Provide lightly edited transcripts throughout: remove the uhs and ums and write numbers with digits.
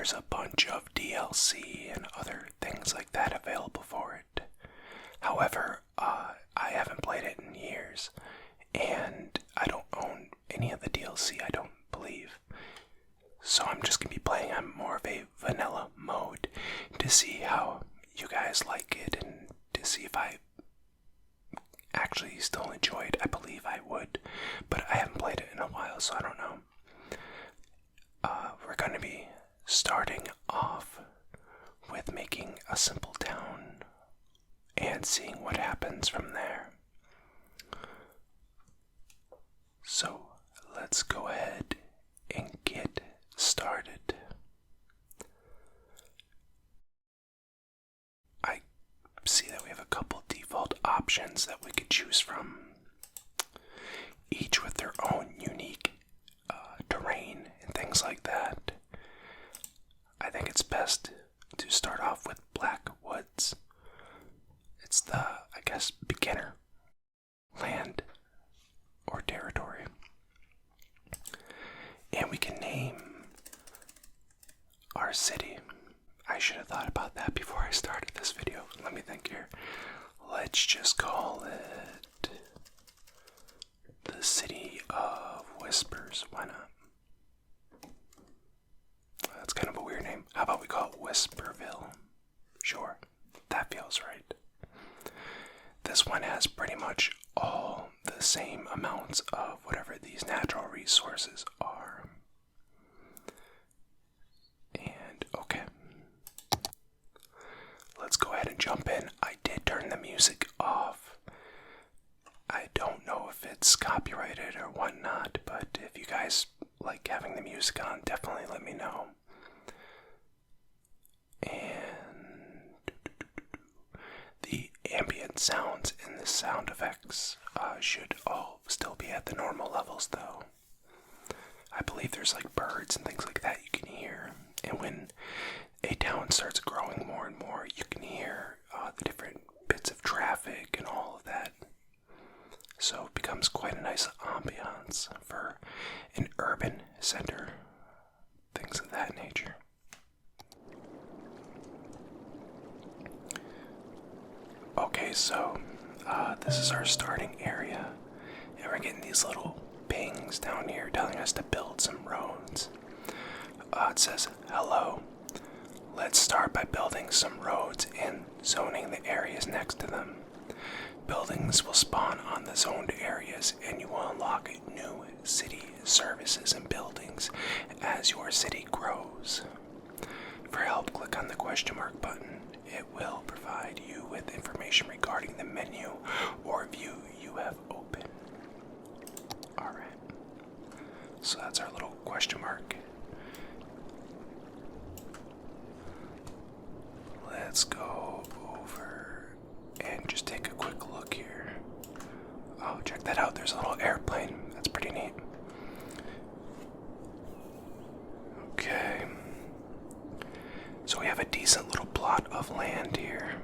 there's a bunch of DLC and other things like that available for it. However, I haven't played it in years, and I don't own any of the DLC, I don't believe. So I'm just going to be playing on more of a vanilla mode to see how you guys like it and to see if I actually still enjoy it. I believe I would, but I haven't played it in a while, so I don't know. We're going to be starting off with making a simple town and seeing what happens from there. So let's go ahead and get started. I see that we have a couple default options that we could choose from, each with their own unique terrain and things like that. I think it's best to start off with Black Woods. It's the, I guess, beginner land or territory. And we can name our city. I should have thought about that before I started this video. Let me think here. Let's just call it the City of Whispers. Why not? That's kind of a weird name. How about we call it Whisperville? Sure, that feels right. This one has pretty much all the same amounts of whatever these natural resources are. And okay, let's go ahead and jump in. I did turn the music off. I don't know if it's copyrighted or whatnot, but if you guys like having the music on, definitely let me know. And the ambient sounds in the sound effects should all still be at the normal levels, though. I believe there's like birds and things like that you can hear, and when a town starts growing more and more, you can hear the different bits of traffic and all of that. So it becomes quite a nice ambiance for an urban center, things of that nature. Okay, so this is our starting area, and we're getting these little pings down here telling us to build some roads. It says, hello, let's start by building some roads and zoning the areas next to them. Buildings will spawn on the zoned areas, and you will unlock new city services and buildings as your city grows. For help, click on the question mark button. It will provide you with information regarding the menu or view you have open. Alright, so that's our little question mark. Let's go over and just take a quick look here. Oh, check that out, there's a little airplane. That's pretty neat. Okay. So we have a decent little plot of land here.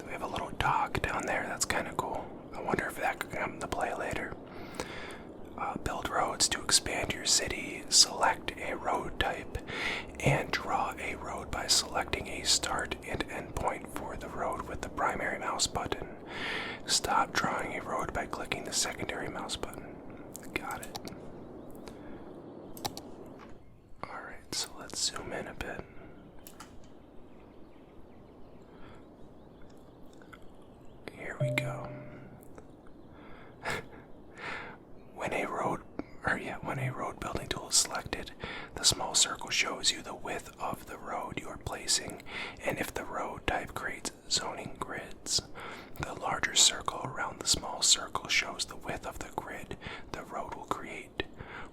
We have a little dock down there, that's kind of cool. I wonder if that could come into play later. Build roads to expand your city, select a road type, and draw a road by selecting a start and end point for the road with the primary mouse button. Stop drawing a road by clicking the secondary mouse button. Got it. Alright, so let's zoom in a bit. Here we go. When a road building tool is selected, the small circle shows you the width of the road you are placing, and if the road type creates zoning grids. The larger circle around the small circle shows the width of the grid the road will create.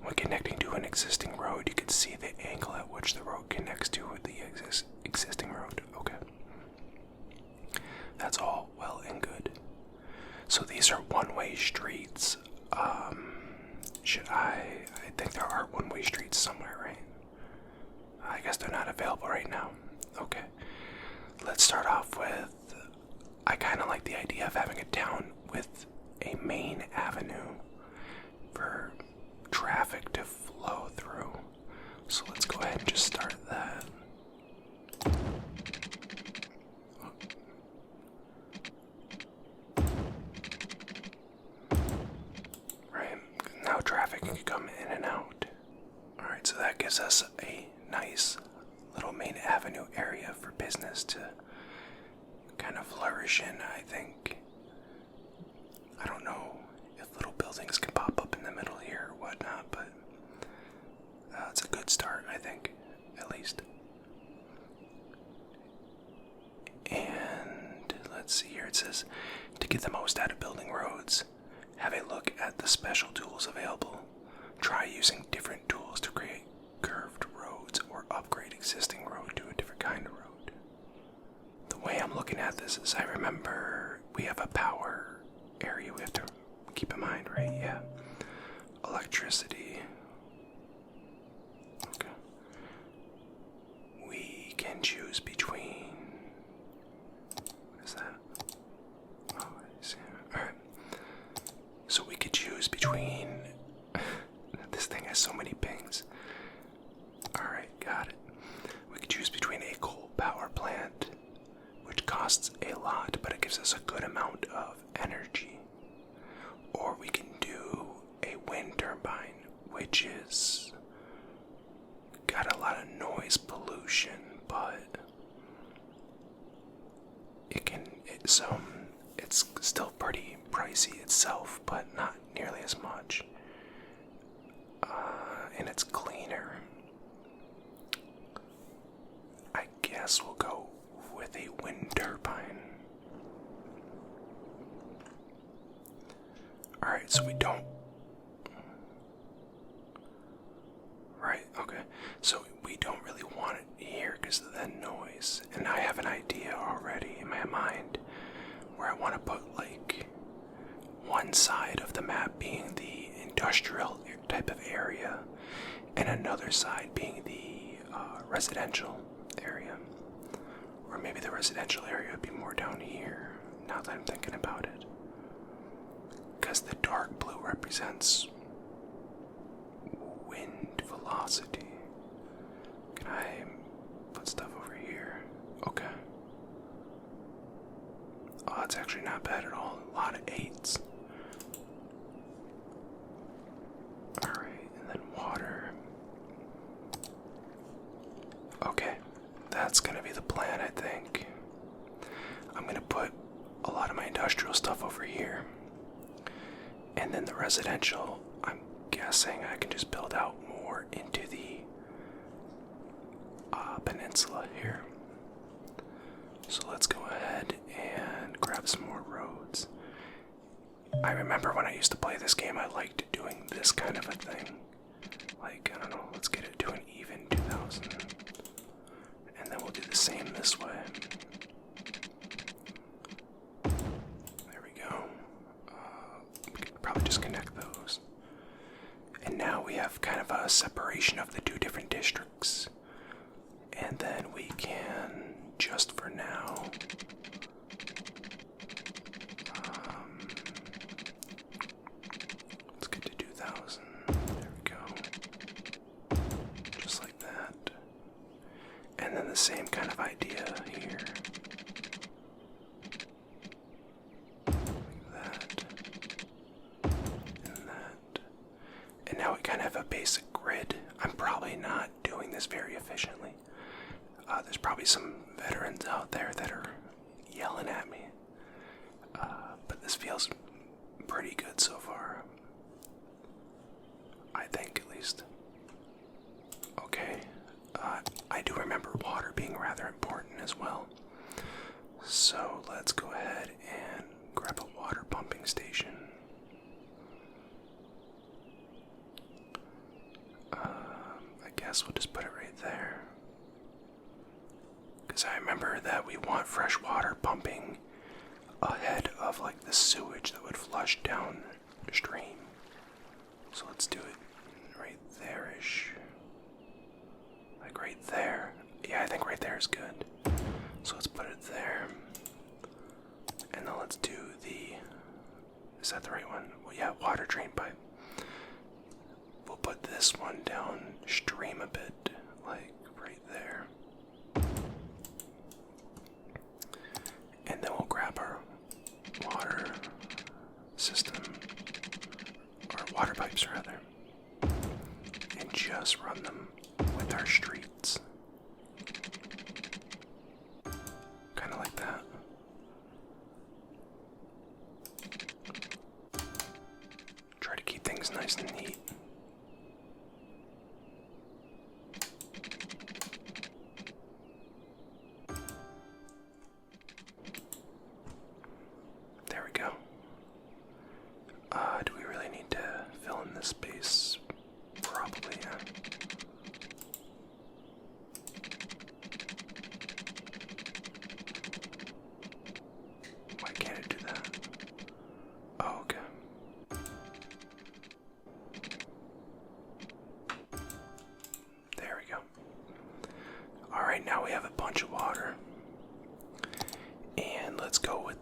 When connecting to an existing road, you can see the angle at which the road connects to the existing road. Okay. That's all well and good. So these are one-way streets. I think there are one-way streets somewhere, right? I guess they're not available right now. Okay. Let's start off with, I kind of like the idea of having a town with a main avenue for traffic to flow through. So let's go ahead just start that. Right, now traffic can come in and out. Alright, so that gives us a nice little main avenue area for business to kind of flourish in, I think. I don't know if little buildings can pop up in the middle here or whatnot, but it's a good start, I think, at least. And let's see here, it says, to get the most out of building roads, have a look at the special tools available. Try using different tools to create curved roads or upgrade existing road to a different kind of road. The way I'm looking at this is I remember we have a power area we have to keep in mind, right? Yeah. Electricity. Okay. We can choose between... What is that? Oh, I see. Alright. So we could choose between... This thing has so many pings. Alright, got it. We could choose between a coal power plant, which costs a lot, but it gives us a good amount of energy. Or we can do a wind turbine, which is got a lot of noise pollution, but it's still pretty pricey itself, but not nearly as much. And it's cleaner. I guess we'll go with a wind turbine. Alright, so we don't... Right, okay. So we don't really want it here because of the noise. And I have an idea already in my mind where I want to put, like, one side of the map being the industrial type of area and another side being the residential area. Or maybe the residential area would be more down here, now that I'm thinking about it. Because the dark blue represents wind velocity. Can I put stuff over here? Okay. Oh, that's actually not bad at all. A lot of 8s. Alright, and then water. Okay, that's gonna be the plan, I think. I'm gonna put a lot of my industrial stuff over here. And then the residential, I'm guessing I can just build out more into the peninsula here. So let's go ahead and grab some more roads. I remember when I used to play this game, I liked doing this kind of a thing. Like, I don't know, let's get it to an even 2000. And then we'll do the same this way. There we go. We could probably just connect those. And now we have kind of a separation of the two different districts. And then we can, just for now, let's get to 2000. There we go. Just like that. And then the same kind of idea here. Like that. And that. And now we kind of have a basic grid. I'm probably not doing this very efficiently. There's probably some veterans out there that are yelling at me. But this feels pretty good so far. I think, at least. Okay. I do remember water being rather important as well. So let's go ahead and grab a water pumping station. I guess we'll just put it right there. Because I remember that we want fresh water pumping ahead of like the sewage that would flush downstream. So let's do it right there-ish. Like right there. Yeah, I think right there is good. So let's put it there. And then let's do the... Is that the right one? Well, yeah, water drain pipe. We'll put this one downstream a bit. Like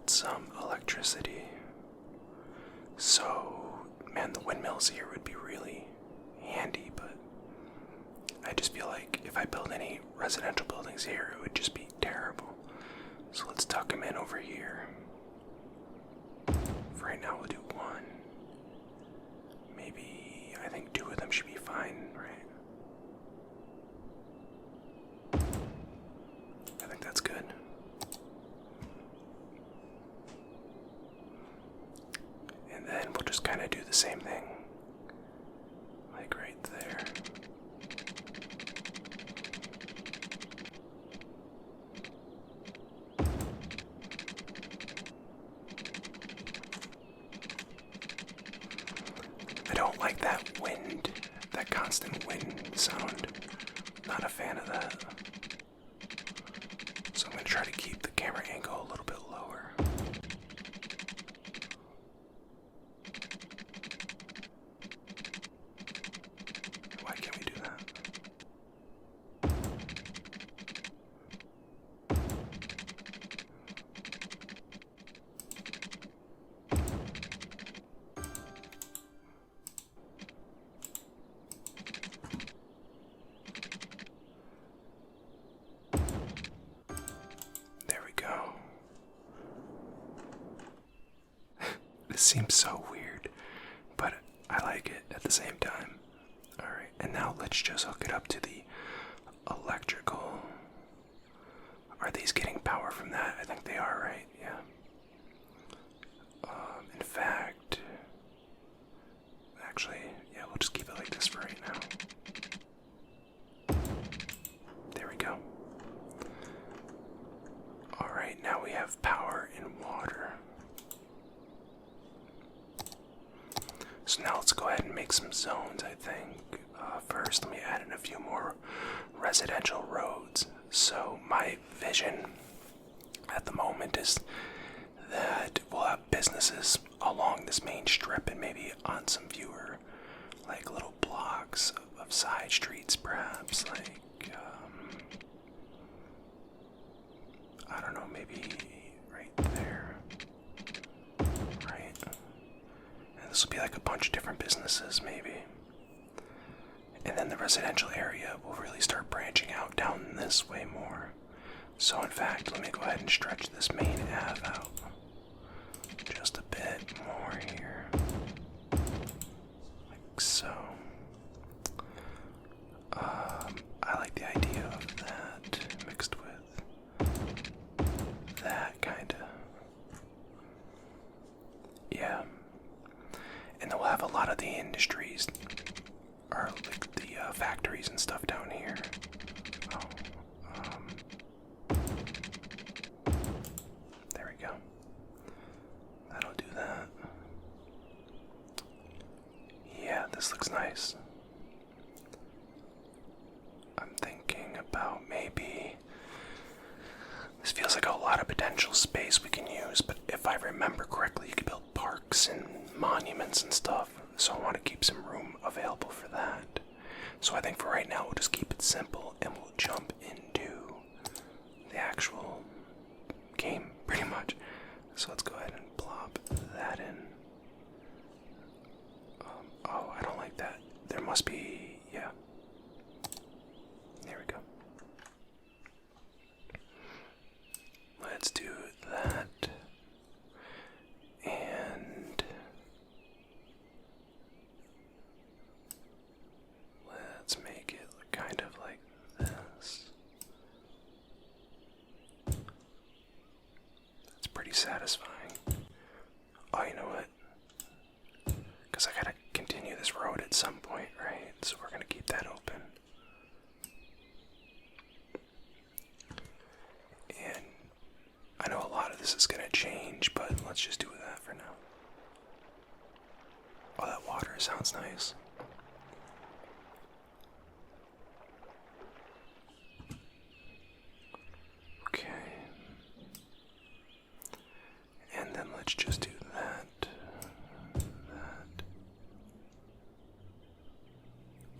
build some electricity. So, man, the windmills here would be really handy, but I just feel like if I build any residential buildings here, it would just be terrible. So let's tuck them in over here. For right now, we'll do one. Maybe, I think 2 of them should be fine, right? I think that's good. And then we'll just kind of do the same thing. Like right there. I don't like that wind, that constant wind sound. Not a fan of that. So I'm going to try to keep the camera angle a little bit lower. Why can't we do that? There we go. This seems so weird, but I like it at the same time. Alright, and now let's just hook it up to the electrical. Are these getting power from that? I think they are, right? Yeah. In fact, actually, yeah, we'll just keep it like this for right now. There we go. Alright, now we have power and water. So now let's go ahead and make some zones, I think. First, let me add in a few more residential roads. So my vision at the moment is that we'll have businesses along this main strip and maybe on some fewer, like little blocks of side streets, perhaps, like, I don't know, maybe right there, right? And this will be like a bunch of different businesses, maybe. And then the residential area will really start branching out down this way more. So in fact, let me go ahead and stretch this main Ave out just a bit more here, like so. I like the idea of that mixed with that, kinda. Yeah. And then we'll have a lot of the industries, or like the factories and stuff down here. There we go. That'll do that. Yeah, this looks nice. I'm thinking about maybe, this feels like a lot of potential space we can use, but if I remember correctly, you can build parks and monuments and stuff, so I want to keep some room available for that. So I think for right now, we'll just keep it simple and we'll jump into the actual game, pretty much. So let's go ahead and plop that in. Oh, I don't like that. There must be, yeah. There we go. Let's do that. And let's make it look kind of like this. That's pretty satisfying. Oh, you know what? Because I gotta continue this road at some point, right? So we're gonna keep that open. And I know a lot of this is gonna change, but let's just do that for now. Oh, that water sounds nice. Okay. And then let's just do that. That.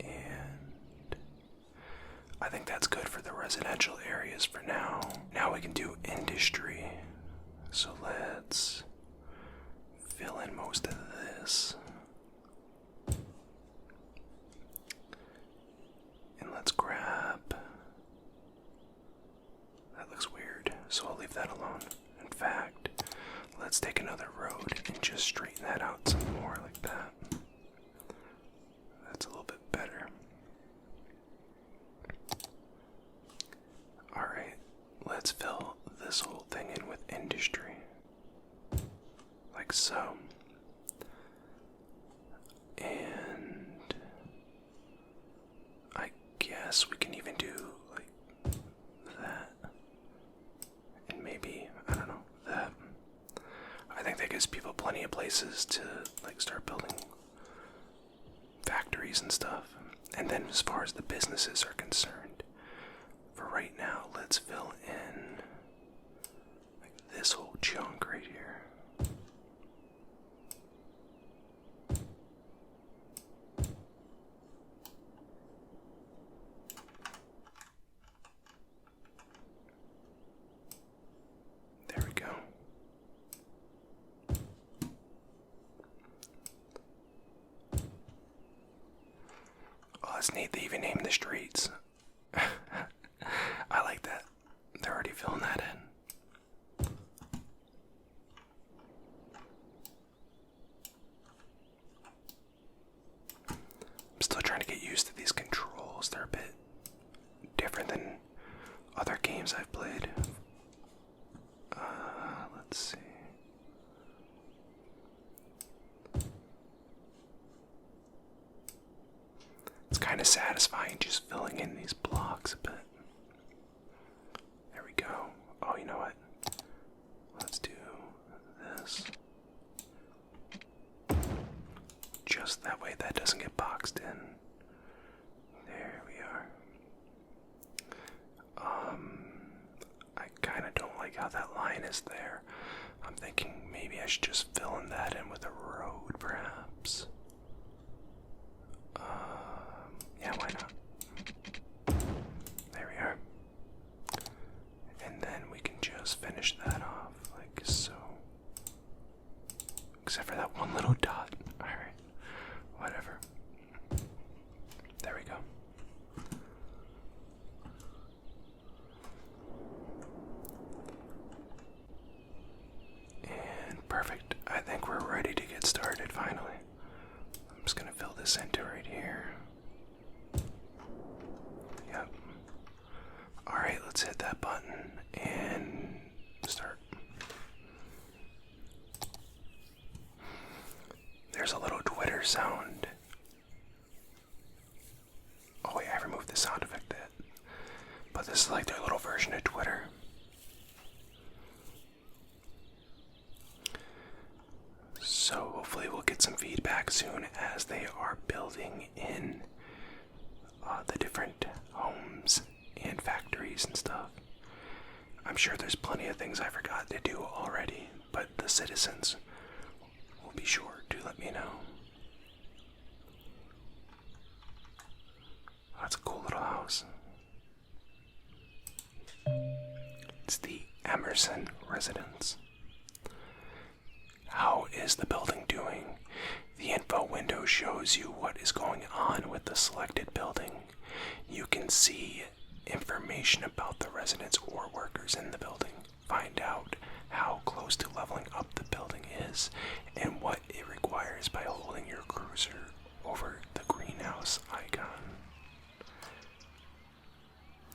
And I think that's good for the residential areas for now. Now we can do industry. So let's fill in most of this. And let's grab... That looks weird, so I'll leave that alone. In fact, let's take another road and just straighten that out some more like that. That's a little bit better. Alright, let's fill this whole thing in with industry. Like so. And I guess we can even do like that. And maybe, I don't know, that. I think that gives people plenty of places to like start building factories and stuff. And then as far as the businesses are concerned, for right now, let's fill in like this whole chunk right here. There we go. Oh, that's neat. They even named the streets. I like that. They're already filling that in. I'm still trying to get used to these controls. They're a bit different than other games I've played. Let's see. It's kind of satisfying just filling in these blocks a bit. There we go. Oh, you know what? Let's do this. Just that way that doesn't get boxed in. There we are. I kind of don't like how that line is there. I'm thinking maybe I should just fill in that in with a road, perhaps. Yeah, why not? There we are. And then we can just finish that off, like so. Except for that one little dot. Alright, whatever. There we go. And perfect. I think we're ready to get started finally. I'm just gonna fill this into right here. Yep. Alright, let's hit that button and start. There's a little Twitter sound. Oh wait, I removed the sound effect there. But this is like their little version of Twitter. So hopefully we'll get some feedback soon as they are building in the different homes and factories and stuff. I'm sure there's plenty of things I forgot to do already, but the citizens will be sure to let me know. That's a cool little house. It's the Emerson residence. How is the building doing? The info window shows you what is going on with the selected building. You can see information about the residents or workers in the building. Find out how close to leveling up the building is and what it requires by holding your cursor over the greenhouse icon.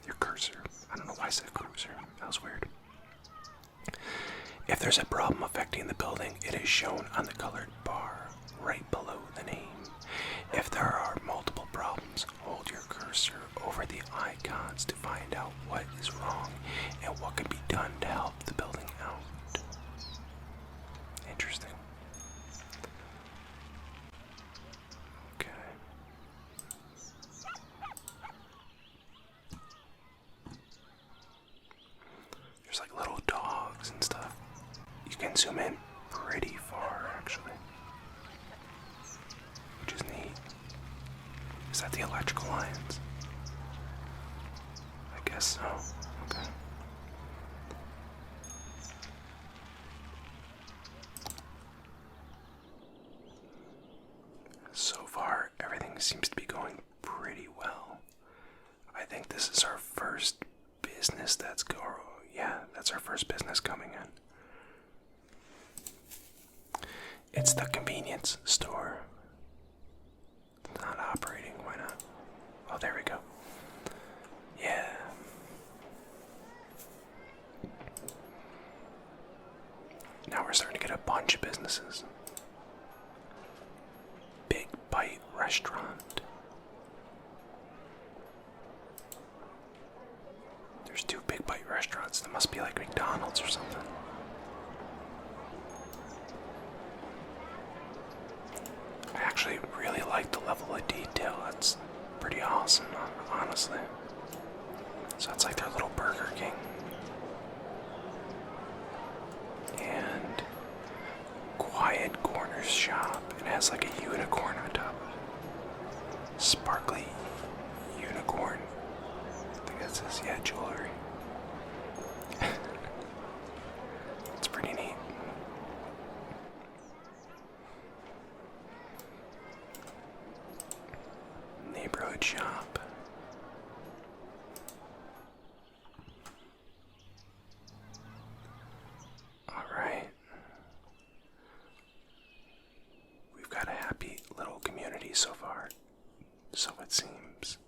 Your cursor. I don't know why I said cursor. That was weird. If there's a problem affecting the building, it is shown on the colored bar right below the name. If there are multiple problems, hold your cursor over the icons to find out what is wrong and what can be done to help the building out. Interesting. Okay. There's like little dogs and stuff. You can zoom in pretty far, actually. Which is neat. Is that the electrical lines? I guess so. Okay. this is our first business that's yeah, that's our first business coming in. It's the convenience store. It's not operating, why not? Oh, there we go. Yeah. Now we're starting to get a bunch of businesses. Big Bite Restaurant. There's 2 Big Bite restaurants. That must be like McDonald's or something. I actually really like the level of detail. That's pretty awesome, honestly. So it's like their little Burger King. And Quiet Corner Shop. It has like a unicorn on top of it. Sparkly unicorn. I think that says, yeah, jewelry. It's pretty neat. Neighborhood shop. Alright. We've got a happy little community so far, so it seems.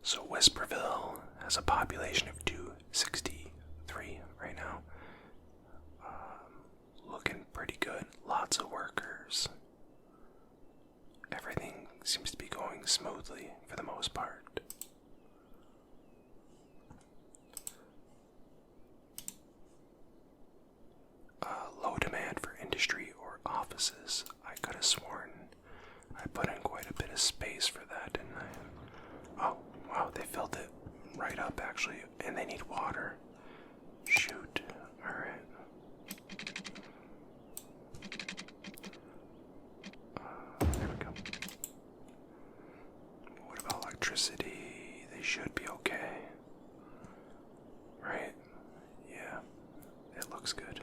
So Whisperville has a population of 263 right now. Looking pretty good. Lots of workers. Everything seems to be going smoothly for the most part. Low demand for industry or offices. I could have sworn I put in quite a bit of space for that, didn't I? Oh, wow, they filled it right up actually, and they need water. Shoot. Alright. There we go. What about electricity? They should be okay. Right? Yeah. It looks good.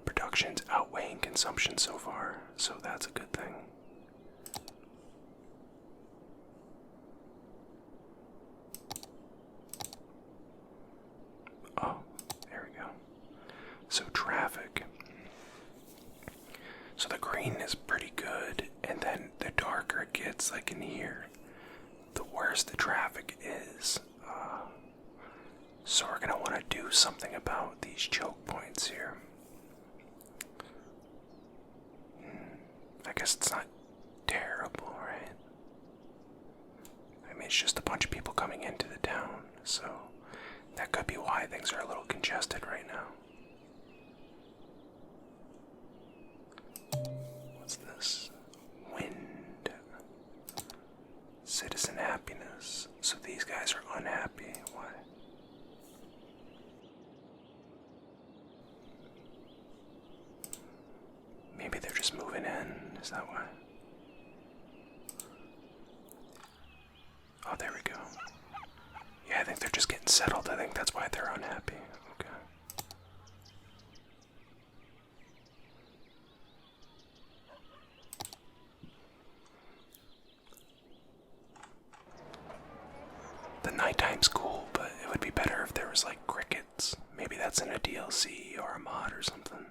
Production's outweighing consumption so far, so that's a good thing. Oh, there we go. So traffic. So the green is pretty good, and then the darker it gets, like in here, the worse the traffic is. So we're gonna want to do something about these choke points here. I guess it's not terrible, right? I mean, it's just a bunch of people coming into the town, so that could be why things are a little congested right now. What's this? Wind. Citizen happiness. So these guys are unhappy. Why? Maybe they're just moving in. Is that why? Oh, there we go. Yeah, I think they're just getting settled. I think that's why they're unhappy. Okay. The nighttime's cool, but it would be better if there was like crickets. Maybe that's in a DLC or a mod or something.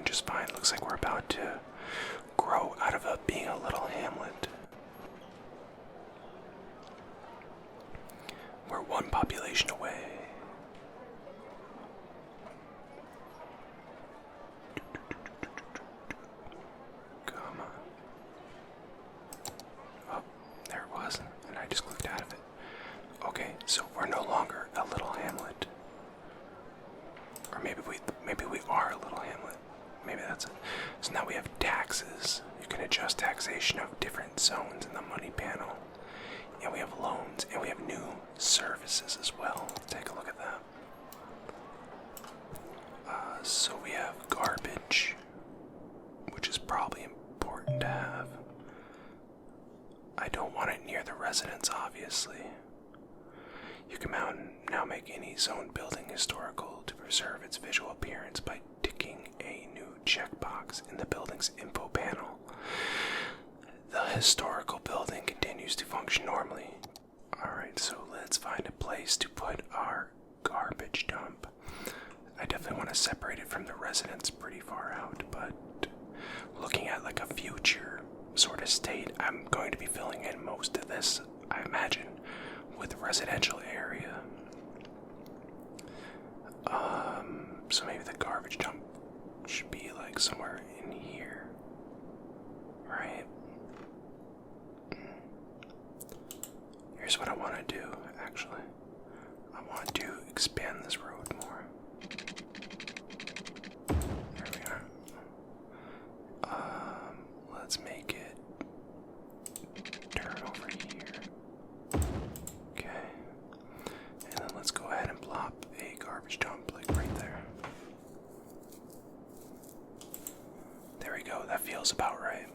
Just fine. Looks like we're about to grow out of being a little hamlet. We're 1 population away. Come on. Oh, there it was, and I just clicked out of it. Okay, so we're no longer a little hamlet. Or maybe we are a little hamlet. Maybe that's it. So now we have taxes. You can adjust taxation of different zones in the money panel. And we have loans, and we have new services as well. Take residents, obviously. You can now make any zoned building historical to preserve its visual appearance by ticking a new checkbox in the building's info panel. The historical building continues to function normally. Alright, so let's find a place to put our garbage dump. I definitely want to separate it from the residents pretty far out, but looking at like a future sort of state, I'm going to be filling in most of this, I imagine, with residential area. So maybe the garbage dump should be like somewhere in here, right? Here's what I want to do, actually. I want to expand this road more. There we are. Let's make it turn over here. Okay. And then let's go ahead and plop a garbage dump like right there. There we go, that feels about right.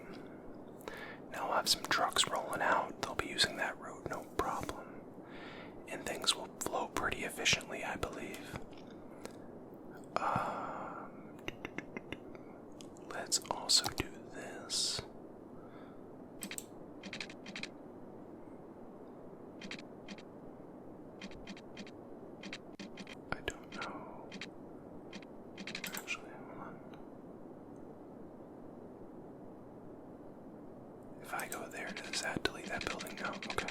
Now we'll have some trucks rolling out. They'll be using that road no problem. And things will flow pretty efficiently, I believe. Let's also do this. I don't know. Actually, hold on. If I go there, does that delete that building? No, okay.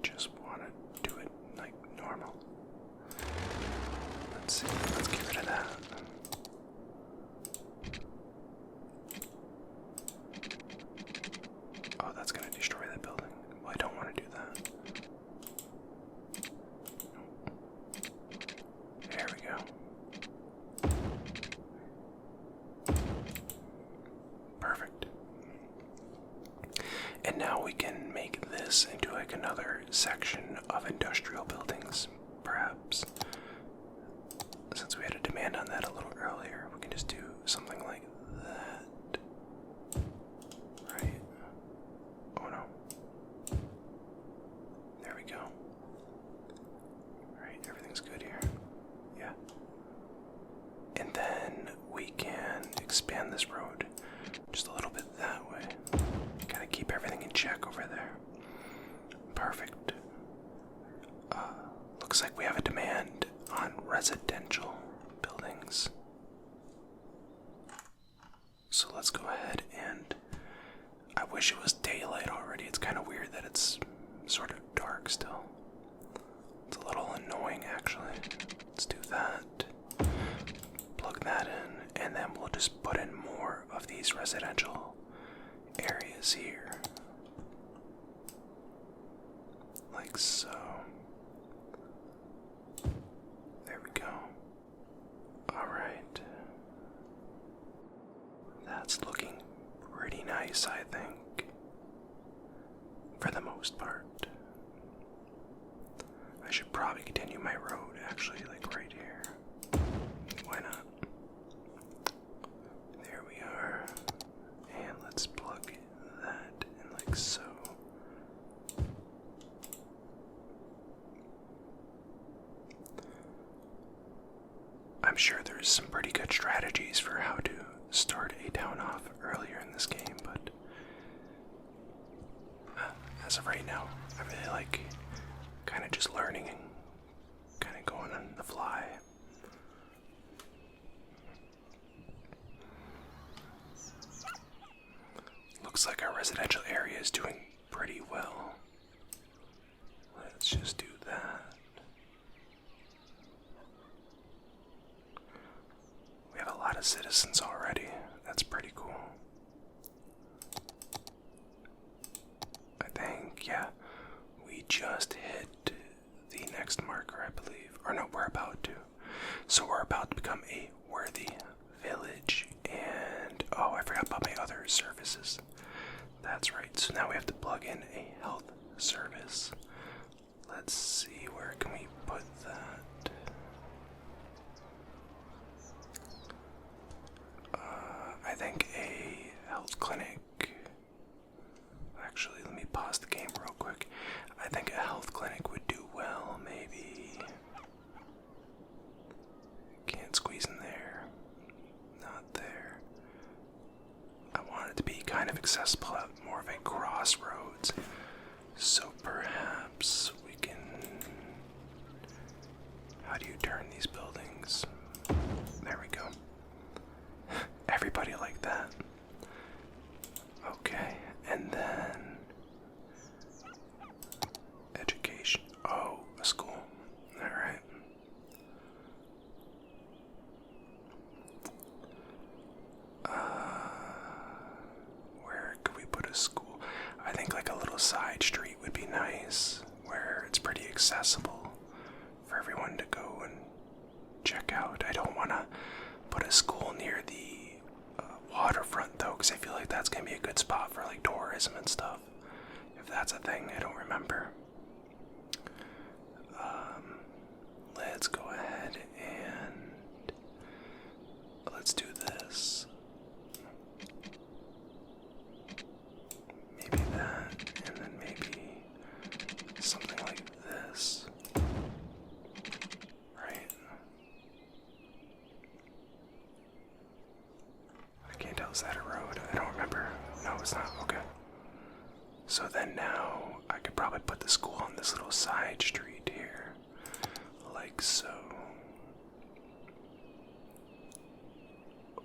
Just want to do it like normal. Let's see, let's get rid of that. Oh, that's gonna destroy that building. Well, I don't want to do that. There we go. Perfect. And now we can make this into like another section of industrial buildings, perhaps. Since we had a demand on that a little earlier, we can just do something like that. Right? Oh no. There we go. Alright, everything's good here. Yeah. And then we can expand this road just a little bit that way. Gotta keep everything in check over there. Perfect. Looks like we have a demand on residential buildings. So let's go ahead and... I wish it was daylight already. It's kind of weird that it's sort of dark still. It's a little annoying, actually. Let's do that. Plug that in, and then we'll just put in more of these residential areas here. Like so. There we go. Alright. That's looking pretty nice, I think. For the most part. I should probably continue my road, actually, like right here. Why not? There we are. And let's plug that in like so. I'm sure there's some pretty good strategies for how to start a town off earlier in this game, but as of right now, I really like kind of just learning and kind of going on the fly. Looks like our residential area is doing pretty well. Let's just do that. We have a lot of citizens already. That's pretty cool. I think, yeah, we just hit the next marker, I believe. Or no, we're about to. So we're about to become a worthy village. And, oh, I forgot about my other services. That's right. So now we have to plug in a health service. Let's see, where can we put that? I think a health clinic. Actually, let me pause the game real quick. I think a health clinic would do well, maybe. Can't squeeze in there. Not there. I want it to be kind of accessible at more of a crossroads. So perhaps we can... How do you turn these buildings? There we go. Everybody like that. Okay, and then... Education. Oh, a school. Alright. Where could we put a school? I think like a little side street would be nice, where it's pretty accessible for everyone to go and check out. I don't want to put a school near the waterfront though, because I feel like that's going to be a good spot for like tourism and stuff. If that's a thing, I don't remember. Let's go ahead and let's do this. Maybe that, and then maybe something like this. Right? I can't tell, is that a road? I don't remember. No, it's not. Okay. So then now I could probably put the school on this little side street here. Like so.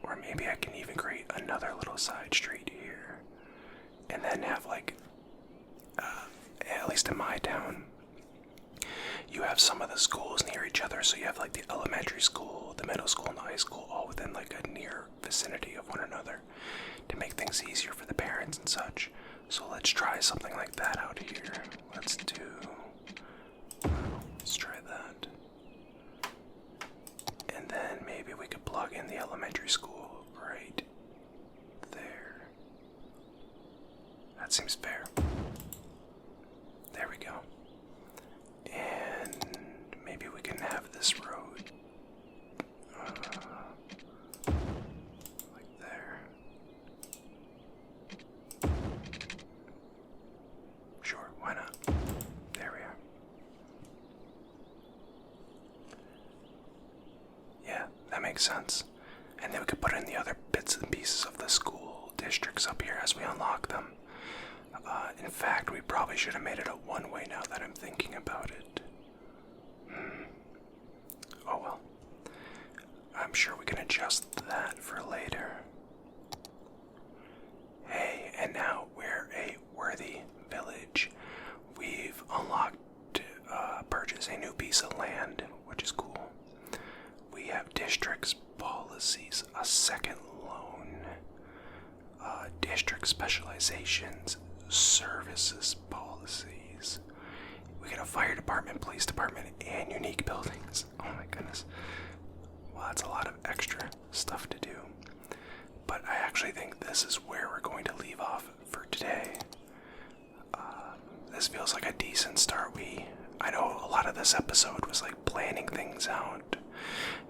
Or maybe I can even create another little side street here. And then have like, at least in my town, you have some of the schools near each other. So you have like the elementary school, the middle school, and the high school all within like a near vicinity of one another to make things easier for the parents and such. So let's try something like that out here. Let's try that. And then maybe we could plug in the elementary school right there. That seems fair. There we go. And maybe we can have this road like there. Sure, why not? There we are. Yeah, that makes sense. And then we could put in the other bits and pieces of the school districts up here as we unlock them. In fact, we probably should have made it a one-way now that I'm thinking about it. Oh well. I'm sure we can adjust that for later. Hey, and now we're a worthy village. We've unlocked, purchased a new piece of land, which is cool. We have districts, policies, a second loan, district specializations, services policies. We get a fire department, police department, and unique buildings. Oh my goodness. Well, that's a lot of extra stuff to do. But I actually think this is where we're going to leave off for today. This feels like a decent start. I know a lot of this episode was like planning things out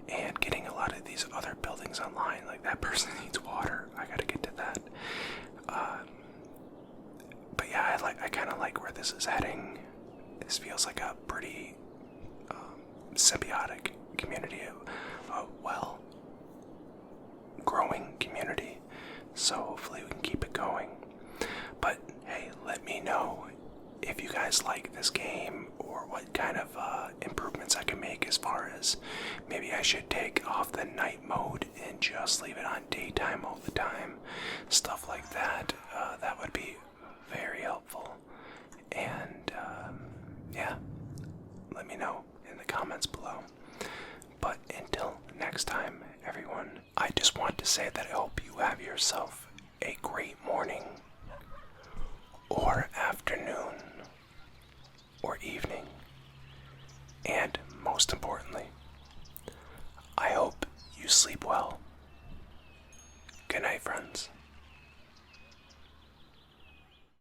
and getting a lot of these other buildings online. Like that person needs water. I gotta get to that. But yeah, I kind of like where this is heading. This feels like a pretty symbiotic community, a well-growing community. So hopefully we can keep it going. But hey, let me know if you guys like this game or what kind of improvements I can make as far as maybe I should take off the night mode and just leave it on daytime all the time. Stuff like that. That would be very helpful. And yeah, let me know in the comments below. But until next time, everyone, I just want to say that I hope you have yourself a great morning or afternoon or evening. And most importantly, I hope you sleep well.